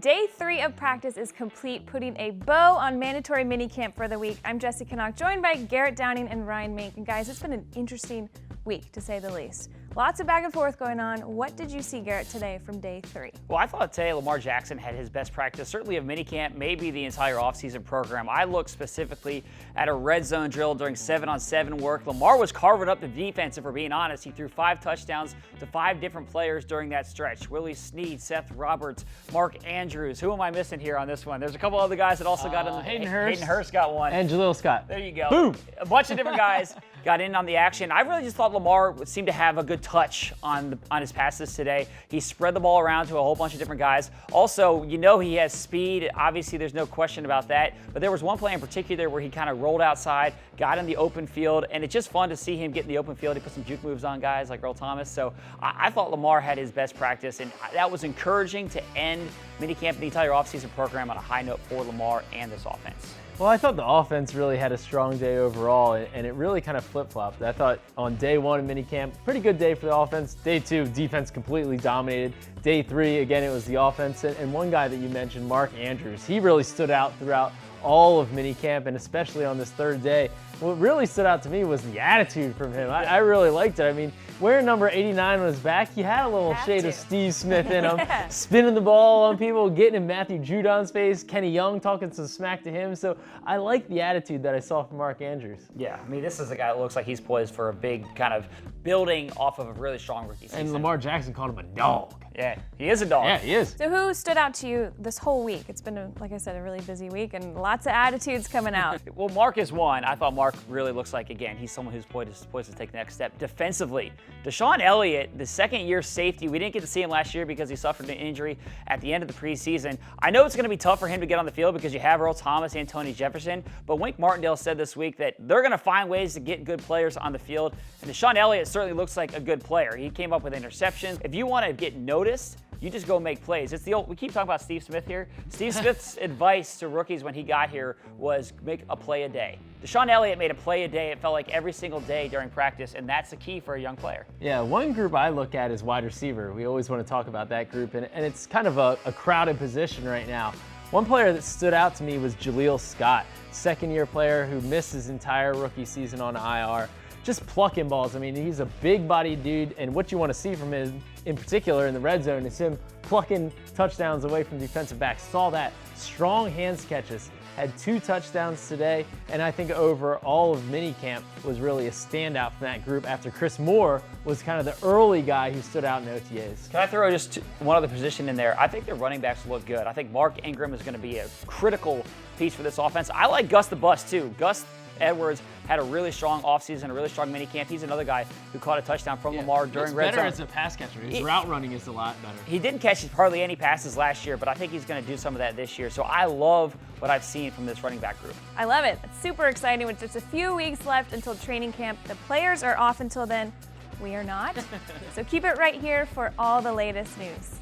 Day 3 of practice is complete, putting a bow on mandatory minicamp for the week. I'm Jesse Knock, joined by Garrett Downing and Ryan Mink. And guys, it's been an interesting week, to say the least. Lots of back and forth going on. What did you see, Garrett, today from day 3? Well, I thought today Lamar Jackson had his best practice, certainly of minicamp, maybe the entire offseason program. I looked specifically at a red zone drill during 7-on-7 work. Lamar was carving up the defense, if we're being honest. He threw 5 touchdowns to 5 different players during that stretch. Willie Snead, Seth Roberts, Mark Andrews. Who am I missing here on this one? There's a couple other guys that also got in. Hayden Hurst. Hayden Hurst got one. And Jaleel Scott. There you go. Boom. A bunch of different guys got in on the action. I really just thought Lamar seemed to have a good touch on his passes today. He spread the ball around to a whole bunch of different guys. Also, you know he has speed. Obviously, there's no question about that. But there was one play in particular where he kind of rolled outside, got in the open field, and it's just fun to see him get in the open field. He put some juke moves on guys like Earl Thomas. So I thought Lamar had his best practice, and that was encouraging to end minicamp and the entire offseason program on a high note for Lamar and this offense. Well, I thought the offense really had a strong day overall, and it really kind of flip-flopped. I thought on day 1 of minicamp, pretty good day for the offense. Day 2, defense completely dominated. Day 3, again, it was the offense. And one guy that you mentioned, Mark Andrews, he really stood out throughout all of minicamp, and especially on this 3rd day. What really stood out to me was the attitude from him. I really liked it. I mean, wearing number 89 on his back, he had a little shade of Steve Smith in him, spinning the ball on people, getting in Matthew Judon's face, Kenny Young talking some smack to him. So I like the attitude that I saw from Mark Andrews. Yeah, I mean, this is a guy that looks like he's poised for a big kind of building off of a really strong rookie season. And Lamar Jackson called him a dog. Yeah, he is a dog. Yeah, he is. So who stood out to you this whole week? It's been, like I said, a really busy week and lots of attitudes coming out. Well, Mark is one. I thought Mark really looks like, again, he's someone who's poised to take the next step defensively. Deshaun Elliott, the second-year safety, we didn't get to see him last year because he suffered an injury at the end of the preseason. I know it's going to be tough for him to get on the field because you have Earl Thomas and Tony Jefferson, but Wink Martindale said this week that they're going to find ways to get good players on the field, and Deshaun Elliott certainly looks like a good player. He came up with interceptions. If you want to get noticed, you just go make plays. It's the old, we keep talking about Steve Smith here. Steve Smith's advice to rookies when he got here was make a play a day. Deshaun Elliott made a play a day, it felt like every single day during practice, and that's the key for a young player. Yeah, one group I look at is wide receiver. We always want to talk about that group, and it's kind of a crowded position right now. One player that stood out to me was Jaleel Scott, second-year player who missed his entire rookie season on IR. Just plucking balls. I mean, he's a big-bodied dude, and what you want to see from him, in particular in the red zone, is him plucking touchdowns away from defensive backs. Saw that. Strong hands catches. Had 2 touchdowns today, and I think over all of minicamp was really a standout from that group after Chris Moore was kind of the early guy who stood out in OTAs. Can I throw just one other position in there? I think their running backs look good. I think Mark Ingram is going to be a critical piece for this offense. I like Gus the Bus, too. Gus Edwards had a really strong offseason, a really strong minicamp. He's another guy who caught a touchdown from Lamar during red zone. It's better as a pass catcher. His route running is a lot better. He didn't catch hardly any passes last year, but I think he's going to do some of that this year. So I love what I've seen from this running back group. I love it. It's super exciting with just a few weeks left until training camp. The players are off until then. We are not. So keep it right here for all the latest news.